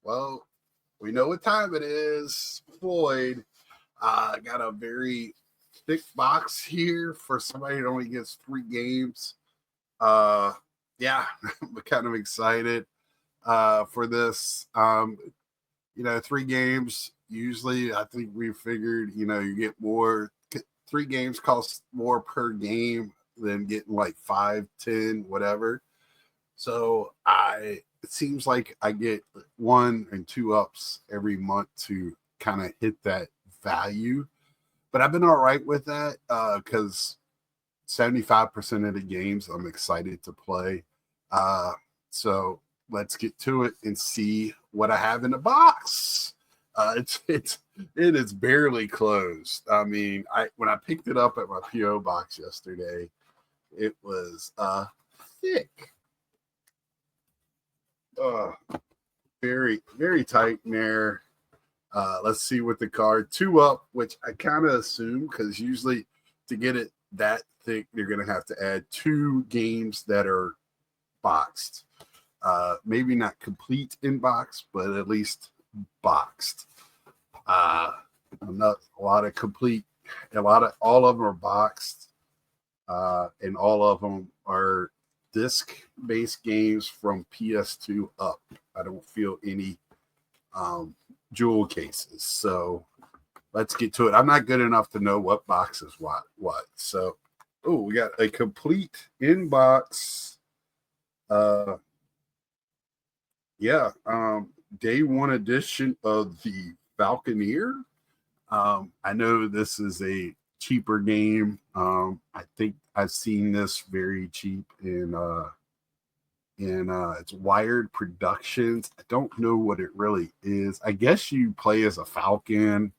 Well, we know what time it is. Floyd got a very thick box here for somebody that only gets 3 games. Uh, yeah, I'm kind of excited for this. 3 games. Usually, I think we figured, you get more. 3 games cost more per game than getting like 5, 10, whatever. So it seems like I get 1 and 2 ups every month to kind of hit that value. But I've been all right with that because 75% of the games I'm excited to play. So let's get to it and see what I have in the box. It is barely closed. I mean, when I picked it up at my PO box yesterday, it was thick. Very, very tight in there. Let's see what the card 2 up, which I kind of assume because usually to get it that thick, you're going to have to add 2 games that are boxed. Maybe not complete in box, but at least boxed. Not a lot of complete, all of them are boxed, and all of them are disc-based games from PS2 up. I don't feel any jewel cases. So let's get to it. I'm not good enough to know what box is what. So, we got a complete inbox. Day 1 edition of the Falconeer. I know this is a cheaper game. I think I've seen this very cheap in it's Wired Productions. I don't know what it really is. I guess you play as a Falcon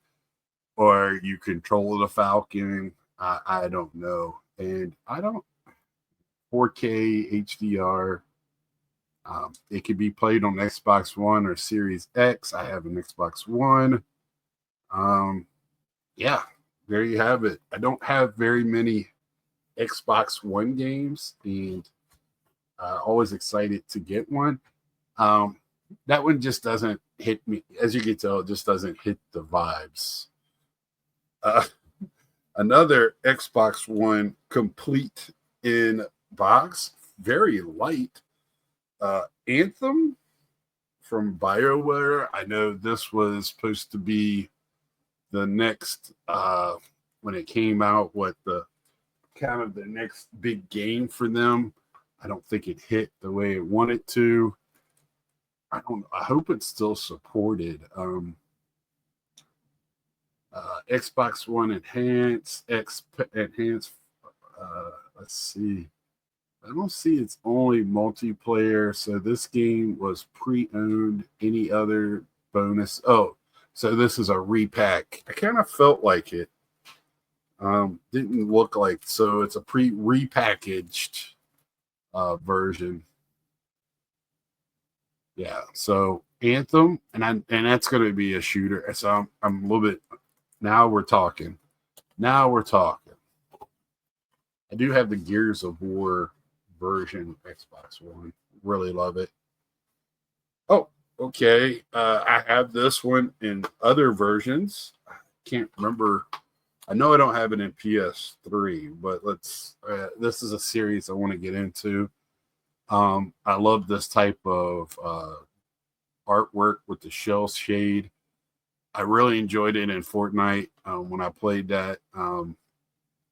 or you control the Falcon. I don't know. And I don't 4K HDR. It can be played on Xbox One or Series X. I have an Xbox One. There you have it. I don't have very many Xbox One games, and always excited to get one. That one just doesn't hit me. As you can tell, it just doesn't hit the vibes. Another Xbox One complete in box, very light. Anthem from BioWare. I know this was supposed to be the next when it came out, the next big game for them. I don't think it hit the way it wanted to. I hope it's still supported. Xbox One Enhanced, Enhanced. Let's see. I don't see it's only multiplayer. So this game was pre-owned. Any other bonus? Oh, so this is a repack. I kind of felt like it. Didn't look like, so it's a repackaged version. Yeah, so Anthem, and that's going to be a shooter. So I'm a little bit. Now we're talking. I do have the Gears of War version Xbox One. Really love it. Oh, okay. I have this one in other versions. I can't remember. I know I don't have it in PS3, but this is a series I want to get into. I love this type of artwork with the shell shade. I really enjoyed it in Fortnite when I played that.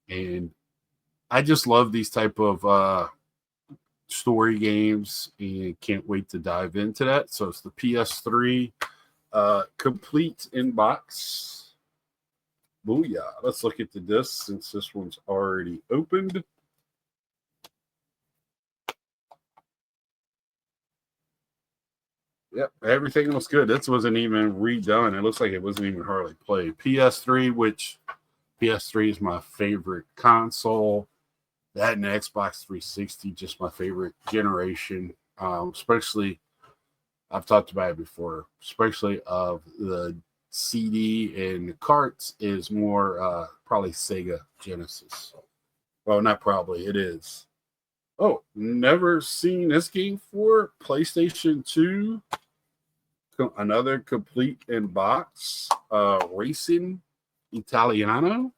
And I just love these type of story games and can't wait to dive into that. So it's the PS3 complete in box. Booyah. Let's look at the disc since this one's already opened. Yep, everything looks good. This wasn't even redone. It looks like it wasn't even hardly played. PS3, which PS3 is my favorite console. That and the Xbox 360, just my favorite generation. Especially, I've talked about it before, especially of the CD and the carts is more probably Sega Genesis. Well, not probably, it is. Oh, never seen this game for PlayStation 2 another complete in box Racing Italiano.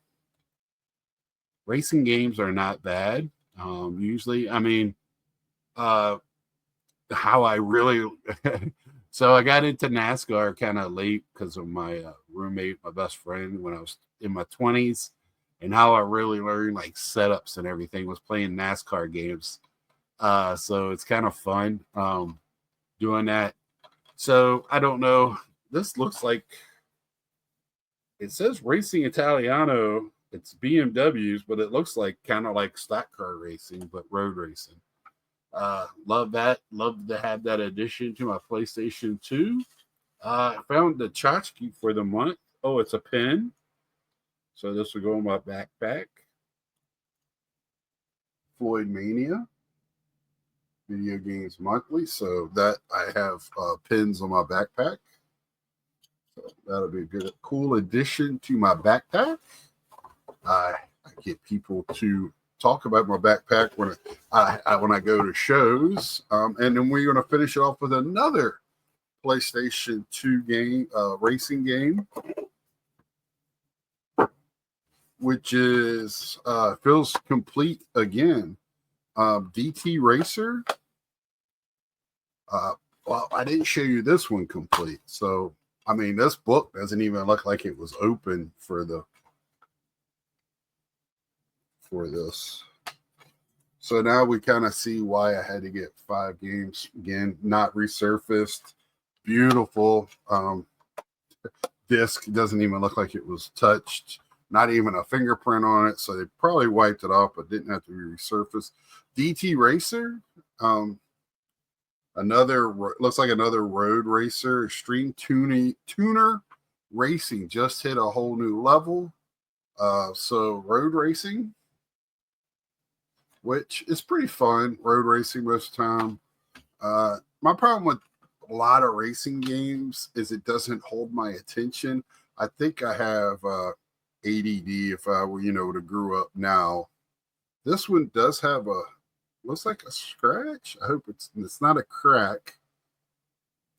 Racing games are not bad. Usually, I mean, how I really so I got into NASCAR kind of late because of my roommate, my best friend, when I was in my 20s, and how I really learned like setups and everything was playing NASCAR games. So it's kind of fun doing that. So I don't know. This looks like it says Racing Italiano. It's BMWs, but it looks like kind of like stock car racing, but road racing. Love that. Love to have that addition to my PlayStation 2. I found the tchotchke for the month. Oh, it's a pen. So this will go in my backpack. Floyd Mania. Video Games Monthly. So that I have pins on my backpack. So that'll be a good, cool addition to my backpack. I get people to talk about my backpack when I go to shows, and then we're going to finish it off with another PlayStation 2 game, racing game, which is feels complete again. DT Racer. Well, I didn't show you this one complete, so I mean, this book doesn't even look like it was open for this. So now we kind of see why I had to get 5 games again, not resurfaced. Beautiful disc. Doesn't even look like it was touched. Not even a fingerprint on it. So they probably wiped it off, but didn't have to be resurfaced. DT Racer. Looks like another road racer. Extreme Tuner Racing just hit a whole new level. So road racing, which is pretty fun. Road racing most of the time. My problem with a lot of racing games is it doesn't hold my attention. I think I have ADD if I were, to grow up now. This one does have looks like a scratch. I hope it's not a crack,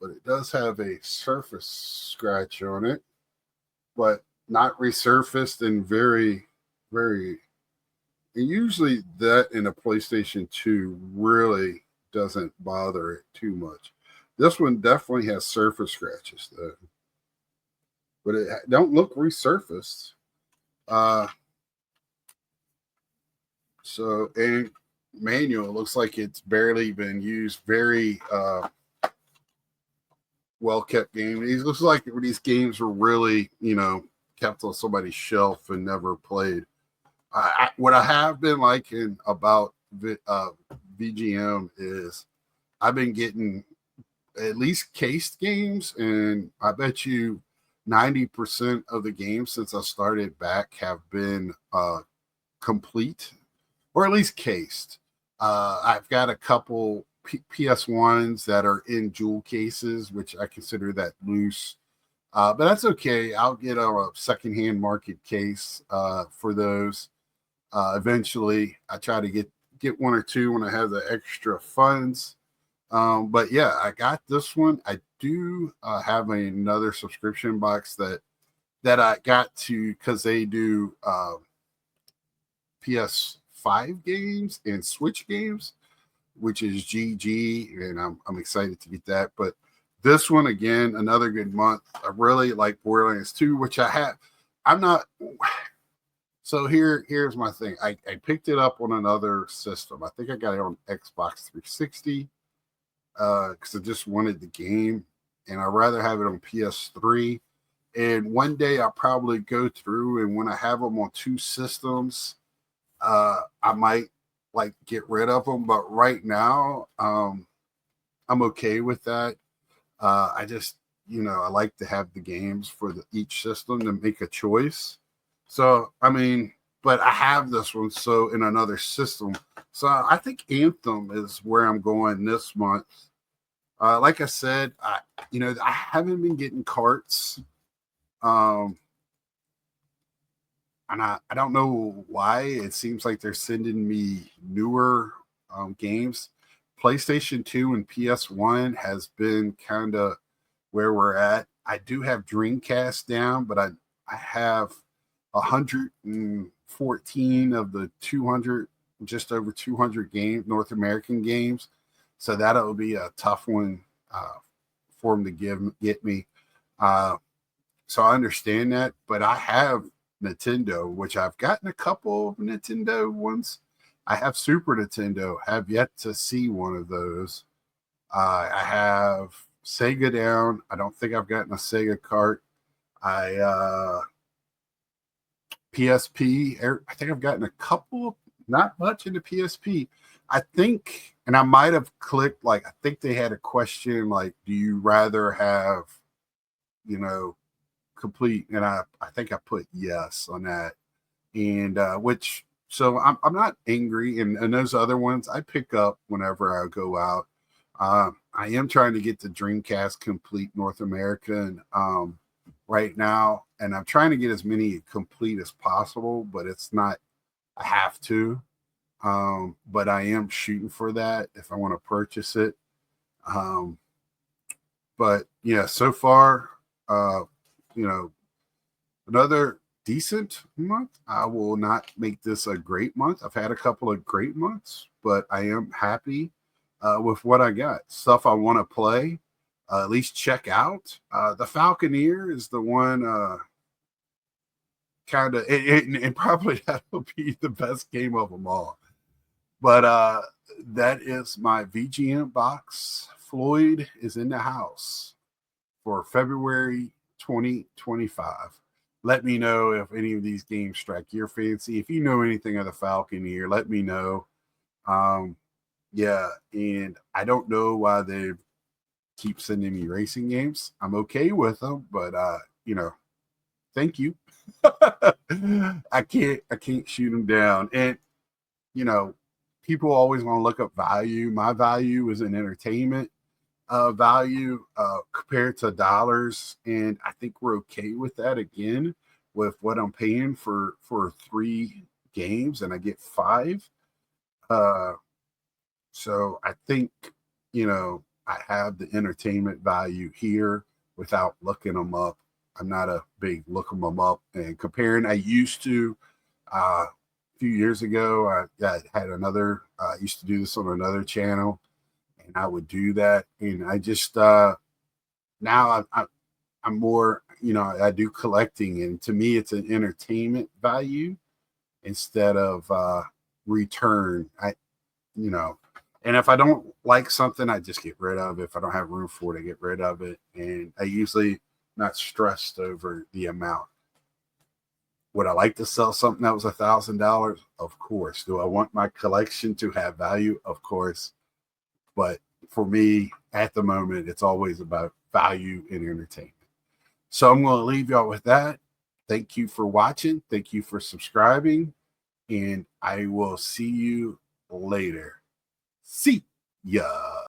but it does have a surface scratch on it, but not resurfaced and very, very. And usually that in a PlayStation 2 really doesn't bother it too much. This one definitely has surface scratches though, but it don't look resurfaced. So, and manual looks like it's barely been used. Very well kept game. It looks like these games were really, kept on somebody's shelf and never played. What I have been liking about VGM is I've been getting at least cased games, and I bet you 90% of the games since I started back have been complete, or at least cased. I've got a couple PS1s that are in jewel cases, which I consider that loose. But that's okay. I'll get a secondhand market case for those. Eventually, I try to get one or two when I have the extra funds. But yeah, I got this one. I do have another subscription box that I got to because they do PS5 games and Switch games, which is GG, and I'm excited to get that. But this one again, another good month. I really like Borderlands 2, which I have. I'm not. So here's my thing. I picked it up on another system. I think I got it on Xbox 360 because I just wanted the game, and I'd rather have it on PS3. And one day I'll probably go through, and when I have them on 2 systems, I might get rid of them. But right now, I'm okay with that. I just, I like to have the games for each system to make a choice. So, I mean, but I have this one so in another system. So I think Anthem is where I'm going this month. Like I said, I haven't been getting carts. And I don't know why. It seems like they're sending me newer games. PlayStation 2 and PS1 has been kind of where we're at. I do have Dreamcast down, but I have 114 of the 200, just over 200 games, North American games. So that'll be a tough one for them to get me. So I understand that, but I have Nintendo, which I've gotten a couple of Nintendo ones. I have Super Nintendo, have yet to see one of those. I have Sega down. I don't think I've gotten a Sega cart. PSP. I think I've gotten a couple, not much into PSP. I think, and I might have clicked, like, I think they had a question like, do you rather have, complete? And I think I put yes on that. And which, so I'm not angry. And those other ones I pick up whenever I go out. I am trying to get the Dreamcast Complete North American right now, and I'm trying to get as many complete as possible, but it's not, I have to. But I am shooting for that if I want to purchase it. But yeah, so far, another decent month. I will not make this a great month. I've had a couple of great months, but I am happy with what I got. Stuff I want to play, at least check out. The Falconeer is the one kind of, and probably that'll be the best game of them all. But that is my VGM box. Floyd is in the house for February 2025. Let me know if any of these games strike your fancy. If you know anything of the Falconeer, let me know. Yeah, and I don't know why they keep sending me racing games. I'm okay with them, but thank you. I can't shoot them down. And people always want to look up value. My value is in entertainment value compared to dollars, and I think we're okay with that again with what I'm paying for 3 games, and I get 5. So I think I have the entertainment value here without looking them up. I'm not a big looking them up and comparing. I used to a few years ago. I had another. I used to do this on another channel, and I would do that. And I just now I'm more. I do collecting, and to me, it's an entertainment value instead of return. And if I don't like something, I just get rid of it. If I don't have room for it, I get rid of it. And I usually not stressed over the amount. Would I like to sell something that was $1,000? Of course. Do I want my collection to have value? Of course. But for me, at the moment, it's always about value and entertainment. So I'm going to leave y'all with that. Thank you for watching. Thank you for subscribing. And I will see you later. See ya.